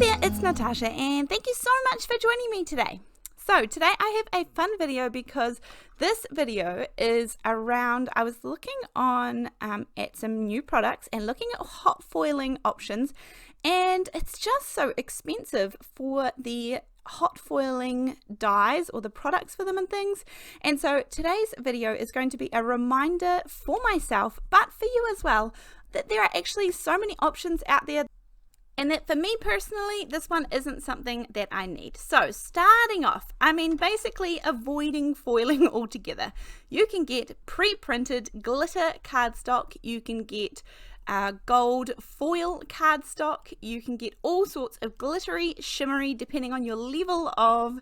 there, it's Natasha and thank you so much for joining me today. So today I have a fun video because this video is around, I was looking on at some new products and looking at hot foiling options, and it's just so expensive for the hot foiling dyes or the products for them and things. And so today's video is going to be a reminder for myself, but for you as well, that there are actually so many options out there, and that for me personally, this one isn't something that I need. So starting off, I mean basically avoiding foiling altogether. You can get pre-printed glitter cardstock, you can get gold foil cardstock, you can get all sorts of glittery, shimmery, depending on your level of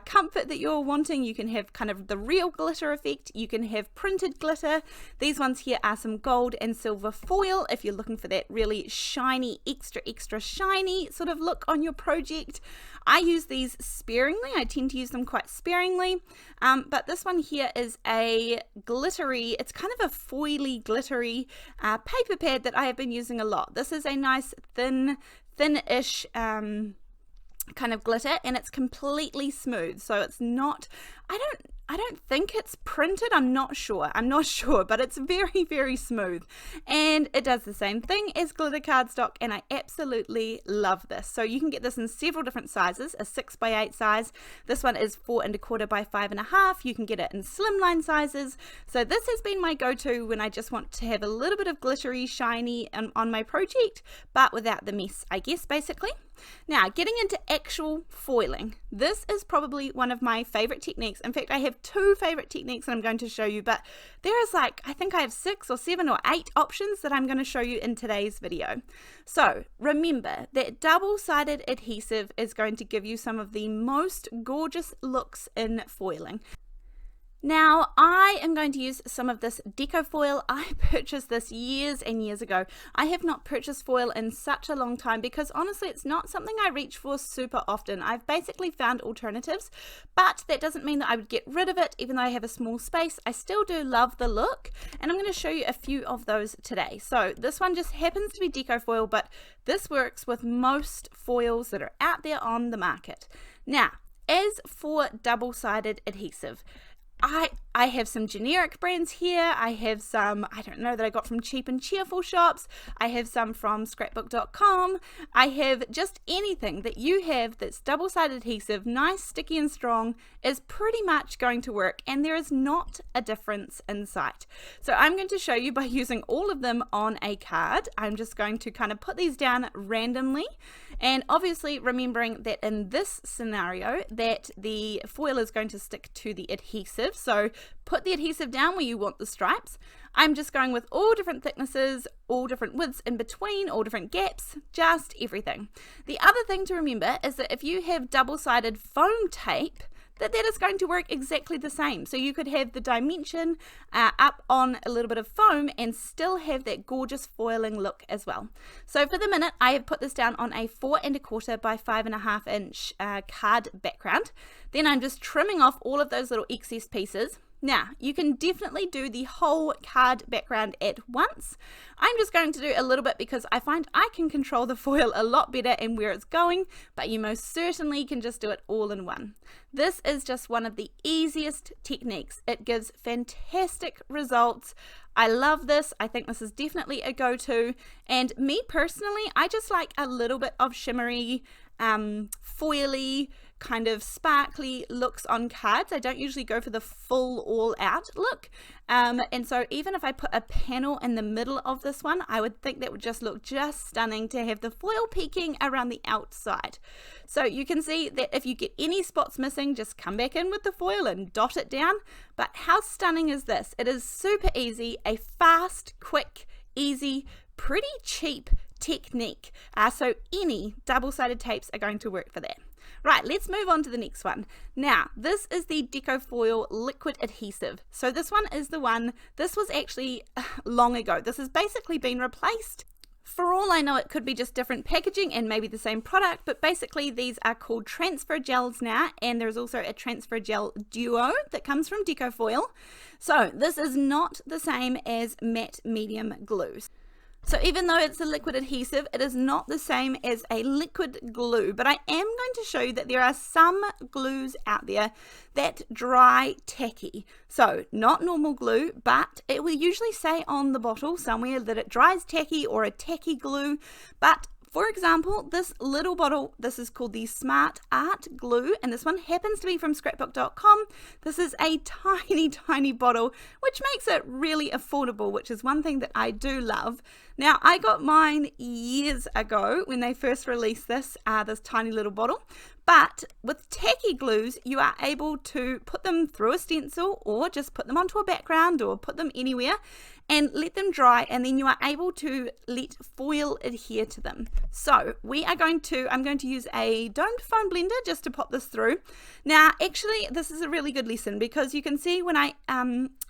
comfort that you're wanting. You can have kind of the real glitter effect, you can have printed glitter. These ones here are some gold and silver foil if you're looking for that really shiny, extra shiny sort of look on your project. I use these sparingly, I tend to use them quite sparingly, but this one here is a glittery, it's kind of a foily glittery paper pad that I have been using a lot. This is a nice thin-ish kind of glitter, and it's completely smooth, so it's not, I don't think it's printed, I'm not sure, but it's very smooth, and it does the same thing as glitter cardstock, and I absolutely love this. So you can get this in several different sizes, a 6x8 size. This one is 4 1/4 by 5.5. You can get it in slimline sizes. So this has been my go-to when I just want to have a little bit of glittery, shiny on my project, but without the mess, I guess, basically. Now, getting into actual foiling, this is probably one of my favorite techniques. In fact, I have 2 favorite techniques that I'm going to show you, but there is like, I think I have 6 or 7 or 8 options that I'm going to show you in today's video. So remember that double-sided adhesive is going to give you some of the most gorgeous looks in foiling. Now, I am going to use some of this Deco foil. I purchased this years and years ago. I have not purchased foil in such a long time because honestly, it's not something I reach for super often. I've basically found alternatives, but that doesn't mean that I would get rid of it even though I have a small space. I still do love the look, and I'm going to show you a few of those today. So this one just happens to be Deco foil, but this works with most foils that are out there on the market. Now, as for double-sided adhesive, I have some generic brands here. I have some, I don't know, that I got from cheap and cheerful shops. I have some from scrapbook.com. I have just anything that you have that's double-sided adhesive, nice, sticky and strong, is pretty much going to work, and there is not a difference in sight. So I'm going to show you by using all of them on a card. I'm just going to kind of put these down randomly, and obviously remembering that in this scenario that the foil is going to stick to the adhesive. So put the adhesive down where you want the stripes. I'm just going with all different thicknesses, all different widths in between, all different gaps, just everything. The other thing to remember is that if you have double-sided foam tape, that is going to work exactly the same. So you could have the dimension up on a little bit of foam and still have that gorgeous foiling look as well. So for the minute, I have put this down on a 4 1/4 by 5.5 inch card background. Then I'm just trimming off all of those little excess pieces. Now, you can definitely do the whole card background at once. I'm just going to do a little bit because I find I can control the foil a lot better and where it's going, but you most certainly can just do it all in one. This is just one of the easiest techniques. It gives fantastic results. I love this. I think this is definitely a go-to, and me personally, I just like a little bit of shimmery, foily, kind of sparkly looks on cards. I don't usually go for the full all-out look, and so even if I put a panel in the middle of this one, I would think that would just look just stunning to have the foil peeking around the outside. So you can see that if you get any spots missing, just come back in with the foil and dot it down. But how stunning is this? It is super easy, a fast, quick, easy, pretty cheap technique. So any double-sided tapes are going to work for that. Right, let's move on to the next one. Now, this is the Deco Foil Liquid Adhesive. So this one is the one, this was actually long ago. This has basically been replaced. For all I know, it could be just different packaging and maybe the same product, but basically these are called transfer gels now, and there's also a transfer gel duo that comes from Deco Foil. So this is not the same as matte medium glues. So even though it's a liquid adhesive, it is not the same as a liquid glue, but I am going to show you that there are some glues out there that dry tacky. So not normal glue, but it will usually say on the bottle somewhere that it dries tacky or a tacky glue. But for example, this little bottle, this is called the Smart Art Glue, and this one happens to be from scrapbook.com. This is a tiny, tiny bottle, which makes it really affordable, which is one thing that I do love. Now, I got mine years ago when they first released this tiny little bottle. But with tacky glues, you are able to put them through a stencil or just put them onto a background or put them anywhere and let them dry, and then you are able to let foil adhere to them. So I'm going to use a domed foam blender just to pop this through. Now, actually, this is a really good lesson because you can see when I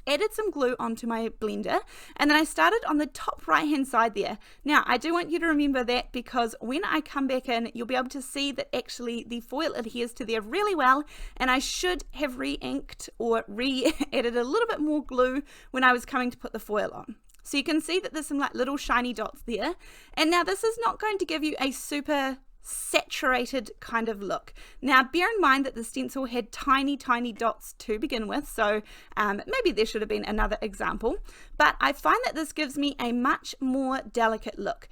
added some glue onto my blender, and then I started on the top right hand side there. Now, I do want you to remember that because when I come back in, you'll be able to see that actually the foil adheres to there really well, and I should have re-inked or re-added a little bit more glue when I was coming to put the foil on. So you can see that there's some like little shiny dots there, and now this is not going to give you a super saturated kind of look. Now bear in mind that the stencil had tiny dots to begin with, so maybe there should have been another example, but I find that this gives me a much more delicate look.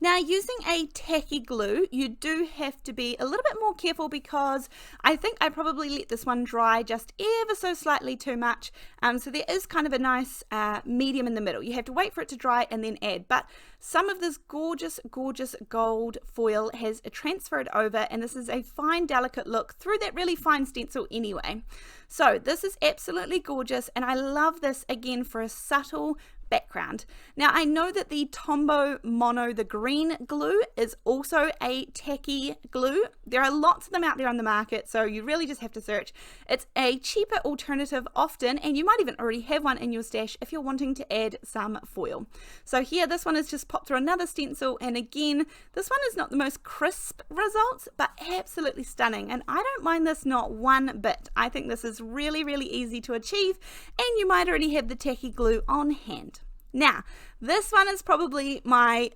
Now, using a tacky glue, you do have to be a little bit more careful because I think I probably let this one dry just ever so slightly too much. So there is kind of a nice medium in the middle. You have to wait for it to dry and then add. But some of this gorgeous, gorgeous gold foil has transferred over, and this is a fine, delicate look through that really fine stencil anyway. So this is absolutely gorgeous, and I love this again for a subtle background. Now I know that the Tombow Mono, the green glue, is also a tacky glue. There are lots of them out there on the market, so you really just have to search. It's a cheaper alternative often, and you might even already have one in your stash if you're wanting to add some foil. So here, this one is just popped through another stencil, and again, this one is not the most crisp results, but absolutely stunning, and I don't mind this not one bit. I think this is really, really easy to achieve, and you might already have the tacky glue on hand. Now, this one is probably my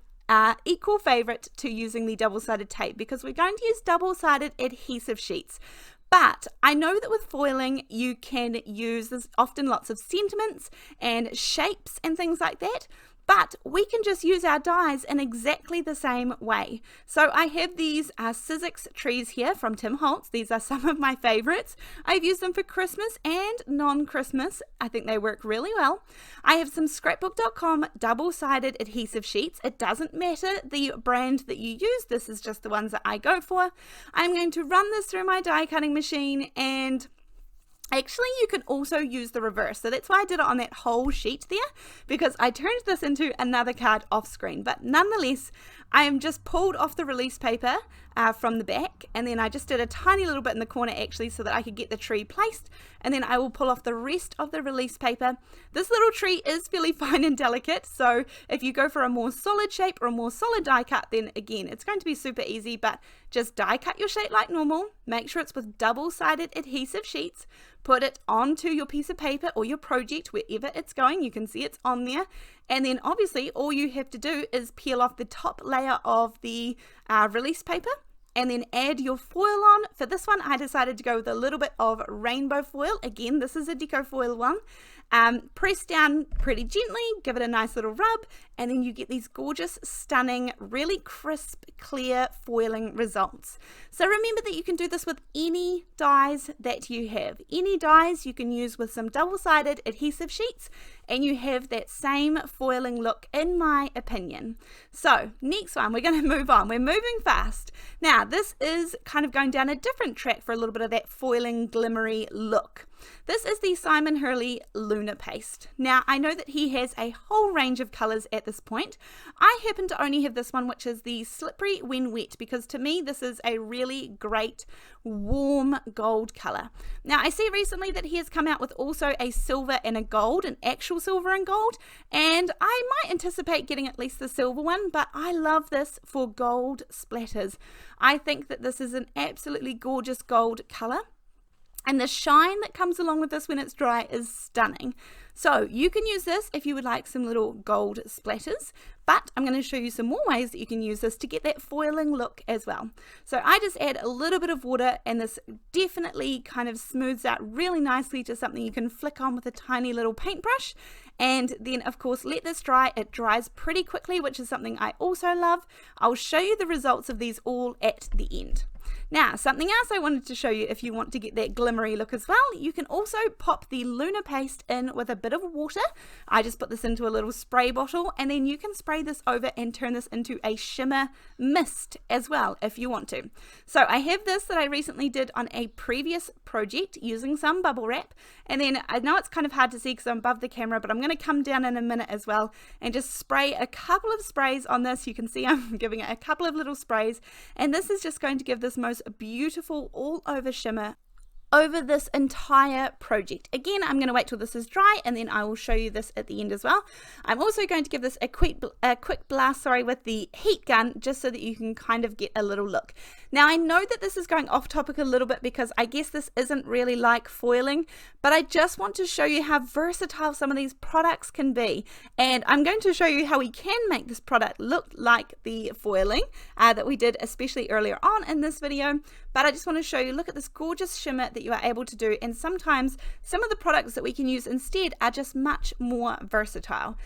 equal favorite to using the double-sided tape because we're going to use double-sided adhesive sheets. But I know that with foiling, you can use, there's often lots of sentiments and shapes and things like that. But we can just use our dies in exactly the same way. So I have these Sizzix trees here from Holtz. These are some of my favorites. I've used them for Christmas and non-Christmas. I think they work really well. I have some scrapbook.com double-sided adhesive sheets. It doesn't matter the brand that you use. This is just the ones that I go for. I'm going to run this through my die cutting machine, and actually, you can also use the reverse. So that's why I did it on that whole sheet there, because I turned this into another card off screen. But nonetheless, I am just pulled off the release paper from the back, and then I just did a tiny little bit in the corner actually so that I could get the tree placed, and then I will pull off the rest of the release paper. This little tree is fairly fine and delicate, so if you go for a more solid shape or a more solid die cut, then again, it's going to be super easy, but just die cut your shape like normal. Make sure it's with double-sided adhesive sheets. Put it onto your piece of paper or your project, wherever it's going. You can see it's on there. And then obviously all you have to do is peel off the top layer of the release paper and then add your foil on. For this one, I decided to go with a little bit of rainbow foil. Again, this is a Deco foil one. Press down pretty gently, give it a nice little rub, and then you get these gorgeous, stunning, really crisp, clear foiling results. So remember that you can do this with any dies that you have. Any dies you can use with some double-sided adhesive sheets, and you have that same foiling look, in my opinion. So next one, we're going to move on. We're moving fast. Now this is kind of going down a different track for a little bit of that foiling, glimmery look. This is the Simon Hurley Lunar paste. Now I know that he has a whole range of colors at this point. I happen to only have this one, which is the Slippery When Wet, because to me this is a really great warm gold color. Now I see recently that he has come out with also a silver and a gold, an actual silver and gold, and I might anticipate getting at least the silver one, but I love this for gold splatters. I think that this is an absolutely gorgeous gold color. And the shine that comes along with this when it's dry is stunning. So you can use this if you would like some little gold splatters, but I'm going to show you some more ways that you can use this to get that foiling look as well. So I just add a little bit of water, and this definitely kind of smooths out really nicely to something you can flick on with a tiny little paintbrush. And then of course let this dry. It dries pretty quickly, which is something I also love. I'll show you the results of these all at the end. Now, something else I wanted to show you, if you want to get that glimmery look as well, you can also pop the Lunar paste in with a bit of water. I just put this into a little spray bottle, and then you can spray this over and turn this into a shimmer mist as well if you want to. So I have this that I recently did on a previous project using some bubble wrap, and then I know it's kind of hard to see because I'm above the camera, but I'm going to come down in a minute as well and just spray a couple of sprays on this. You can see I'm giving it a couple of little sprays, and this is just going to give this most beautiful all over shimmer over this entire project. Again, I'm going to wait till this is dry, and then I will show you this at the end as well. I'm also going to give this a quick blast with the heat gun, just so that you can kind of get a little look. Now, I know that this is going off topic a little bit because I guess this isn't really like foiling, but I just want to show you how versatile some of these products can be, and I'm going to show you how we can make this product look like the foiling that we did especially earlier on in this video. But I just want to show you, look at this gorgeous shimmer that you are able to do, and sometimes some of the products that we can use instead are just much more versatile.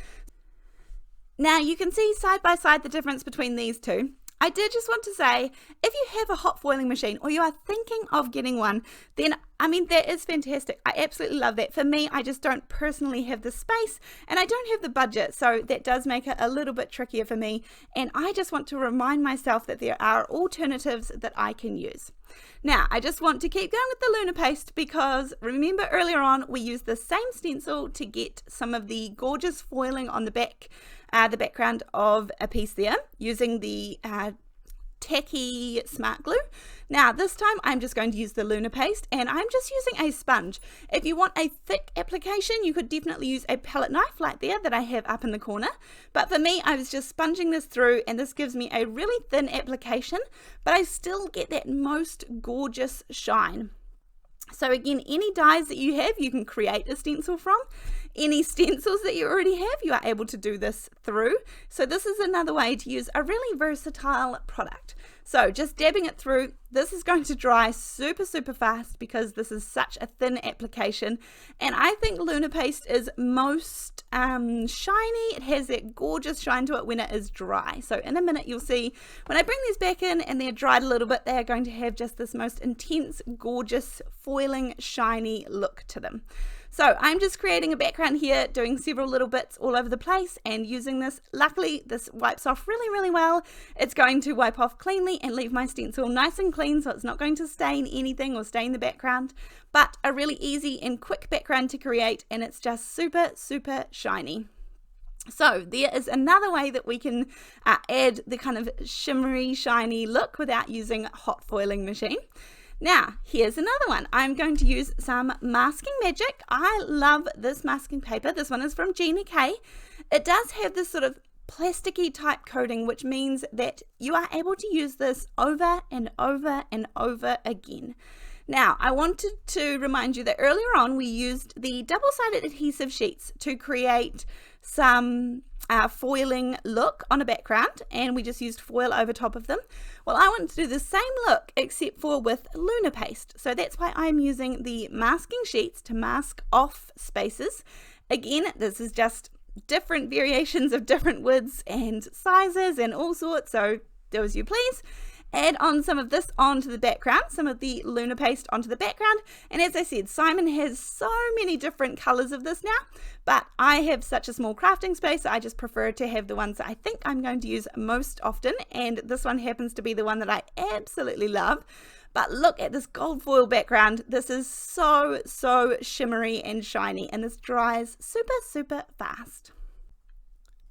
Now you can see side by side the difference between these two. I did just want to say, if you have a hot foiling machine or you are thinking of getting one, then I mean, that is fantastic. I absolutely love that. For me, I just don't personally have the space, and I don't have the budget, so that does make it a little bit trickier for me, and I just want to remind myself that there are alternatives that I can use. Now, I just want to keep going with the Lunar paste because remember earlier on we used the same stencil to get some of the gorgeous foiling on the back, the background of a piece there, using the tacky smart glue. Now this time I'm just going to use the Lunar paste, and I'm just using a sponge. If you want a thick application, you could definitely use a palette knife like there that I have up in the corner, but for me I was just sponging this through, and this gives me a really thin application, but I still get that most gorgeous shine. So again, any dies that you have, you can create a stencil from. Any stencils that you already have, you are able to do this through. So this is another way to use a really versatile product. So just dabbing it through, this is going to dry super fast because this is such a thin application, and I think Lunar paste is most shiny. It has that gorgeous shine to it when it is dry. So in a minute you'll see when I bring these back in and they're dried a little bit, they are going to have just this most intense, gorgeous, foiling, shiny look to them. So I'm just creating a background here, doing several little bits all over the place and using this. Luckily, this wipes off really well. It's going to wipe off cleanly and leave my stencil nice and clean, so it's not going to stain anything or stain the background, but a really easy and quick background to create, and it's just super shiny. So there is another way that we can add the kind of shimmery, shiny look without using a hot foiling machine. Now, here's another one. I'm going to use some masking magic. I love this masking paper. This one is from Gina K. It does have this sort of plasticky type coating, which means that you are able to use this over and over again. Now, I wanted to remind you that earlier on we used the double-sided adhesive sheets to create some foiling look on a background, and we just used foil over top of them. Well, I want to do the same look except for with Lunar paste, so that's why I'm using the masking sheets to mask off spaces. Again, this is just different variations of different widths and sizes and all sorts, so do as you please. Add on some of this onto the background, some of the Lunar paste onto the background, and as I said, Simon has so many different colors of this now, but I have such a small crafting space, I just prefer to have the ones that I think I'm going to use most often, and this one happens to be the one that I absolutely love. But look at this gold foil background. This is so shimmery and shiny, and this dries super fast.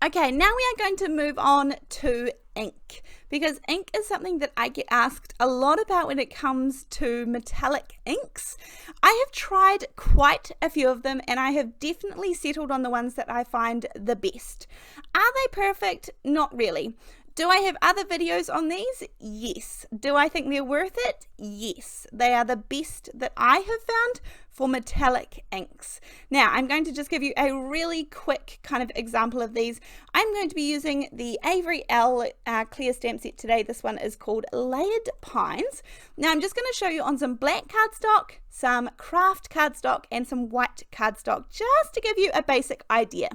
Okay, now we are going to move on to ink, because ink is something that I get asked a lot about when it comes to metallic inks. I have tried quite a few of them, and I have definitely settled on the ones that I find the best. Are they perfect? Not really. Do I have other videos on these? Yes. Do I think they're worth it? Yes. They are the best that I have found for metallic inks. Now, I'm going to just give you a really quick kind of example of these. I'm going to be using the Avery Elle clear stamp set today. This one is called Layered Pines. Now, I'm just going to show you on some black cardstock, some craft cardstock, and some white cardstock, just to give you a basic idea.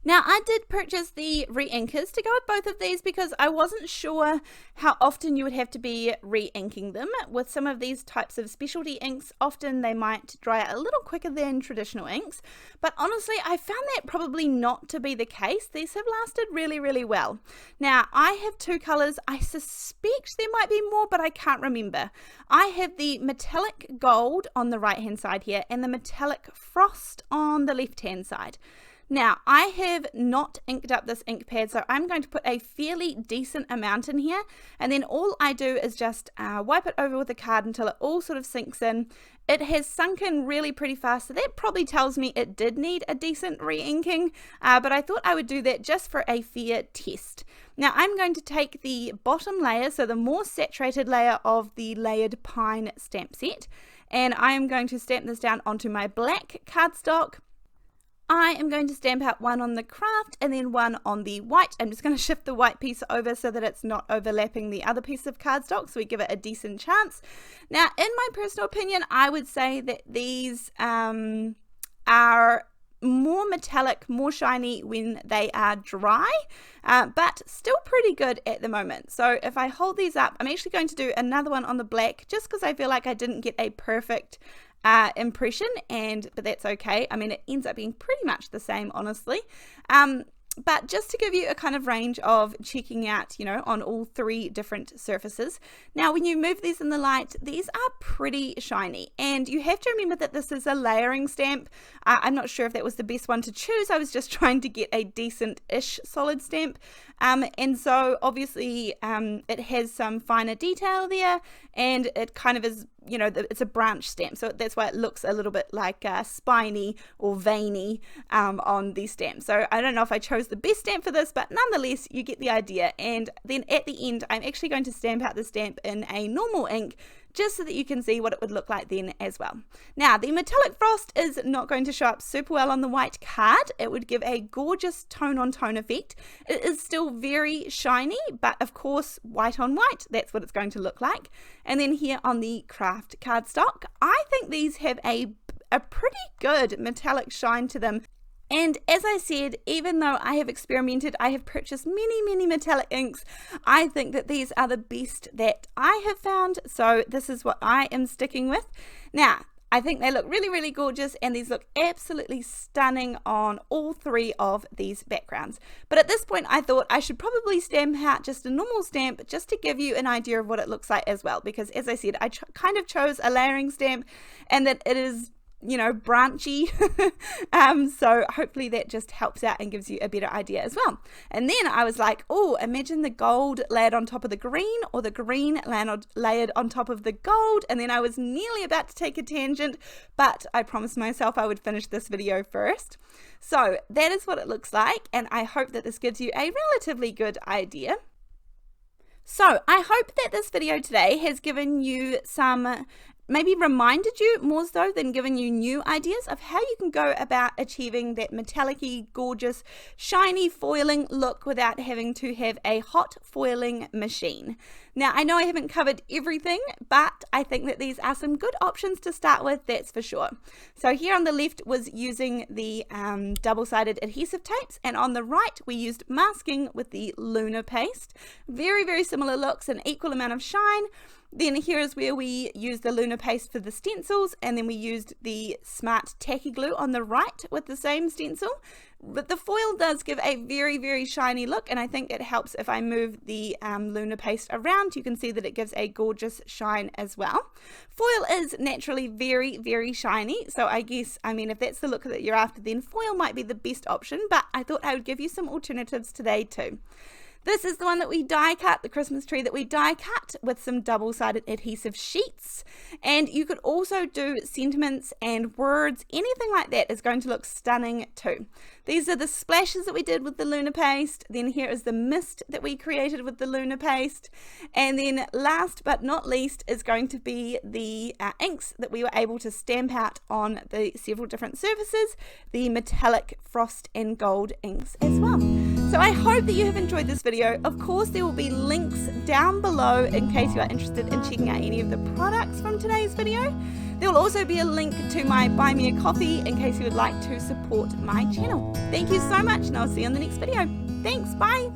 Now, I did purchase the re-inkers to go with both of these because I wasn't sure how often you would have to be re-inking them. With some of these types of specialty inks, often they might dry out a little quicker than traditional inks, but honestly, I found that probably not to be the case. These have lasted really, really well. Now, I have two colors. I suspect there might be more, but I can't remember. I have the metallic gold on the right-hand side here and the metallic frost on the left-hand side. Now, I have not inked up this ink pad, so I'm going to put a fairly decent amount in here, and then all I do is just wipe it over with a card until it all sort of sinks in. It has sunk in really pretty fast, so that probably tells me it did need a decent re-inking, but I thought I would do that just for a fair test. Now, I'm going to take the bottom layer, so the more saturated layer of the Layered Pine stamp set, and I am going to stamp this down onto my black cardstock. I am going to stamp out one on the craft and then one on the white. I'm just going to shift the white piece over so that it's not overlapping the other piece of cardstock, so we give it a decent chance. Now, in my personal opinion, I would say that these are more metallic, more shiny when they are dry, but still pretty good at the moment. So if I hold these up, I'm actually going to do another one on the black just because I feel like I didn't get a perfect impression, but that's okay. I mean, it ends up being pretty much the same, honestly. But just to give you a kind of range of checking out, you know, on all three different surfaces. Now, when you move these in the light, these are pretty shiny, and you have to remember that this is a layering stamp. I'm not sure if that was the best one to choose. I was just trying to get a decent-ish solid stamp. And so obviously it has some finer detail there, and it kind of is, you know, it's a branch stamp, so that's why it looks a little bit like spiny or veiny on the stamp. So I don't know if I chose the best stamp for this, but nonetheless you get the idea. And then at the end I'm actually going to stamp out the stamp in a normal ink, just so that you can see what it would look like then as well. Now, the metallic frost is not going to show up super well on the white card. It would give a gorgeous tone-on-tone effect. It is still very shiny, but of course, white on white, that's what it's going to look like. And then here on the craft cardstock, I think these have a pretty good metallic shine to them. And as I said, even though I have experimented, I have purchased many metallic inks, I think that these are the best that I have found, so this is what I am sticking with. Now, I think they look really gorgeous, and these look absolutely stunning on all three of these backgrounds. But at this point, I thought I should probably stamp out just a normal stamp just to give you an idea of what it looks like as well, because as I said, I kind of chose a layering stamp, and that it is, you know, branchy. So hopefully that just helps out and gives you a better idea as well. And then I was like, oh, imagine the gold layered on top of the green, or the green layered on top of the gold. And then I was nearly about to take a tangent, but I promised myself I would finish this video first. So that is what it looks like, and I hope that this gives you a relatively good idea. So I hope that this video today has given you some, maybe reminded you more so than given you new ideas of how you can go about achieving that metallic-y, gorgeous, shiny foiling look without having to have a hot foiling machine. Now, I know I haven't covered everything, but I think that these are some good options to start with, that's for sure. So here on the left was using the double-sided adhesive tapes, and on the right we used masking with the Lunar paste. Very similar looks, an equal amount of shine. Then here is where we used the Lunar paste for the stencils, and then we used the Smart Tacky Glue on the right with the same stencil. But the foil does give a very shiny look, and I think it helps if I move the Lunar paste around. You can see that it gives a gorgeous shine as well. Foil is naturally very shiny, so I guess, I mean, if that's the look that you're after, then foil might be the best option, but I thought I would give you some alternatives today too. This is the one that we die cut, the Christmas tree that we die cut with some double-sided adhesive sheets. And you could also do sentiments and words, anything like that is going to look stunning too. These are the splashes that we did with the Lunar paste. Then here is the mist that we created with the Lunar paste. And then last but not least is going to be the inks that we were able to stamp out on the several different surfaces, the metallic frost and gold inks as well. So I hope that you have enjoyed this video. Of course, there will be links down below in case you are interested in checking out any of the products from today's video. There will also be a link to my Buy Me a Coffee in case you would like to support my channel. Thank you so much, and I'll see you in the next video. Thanks, bye!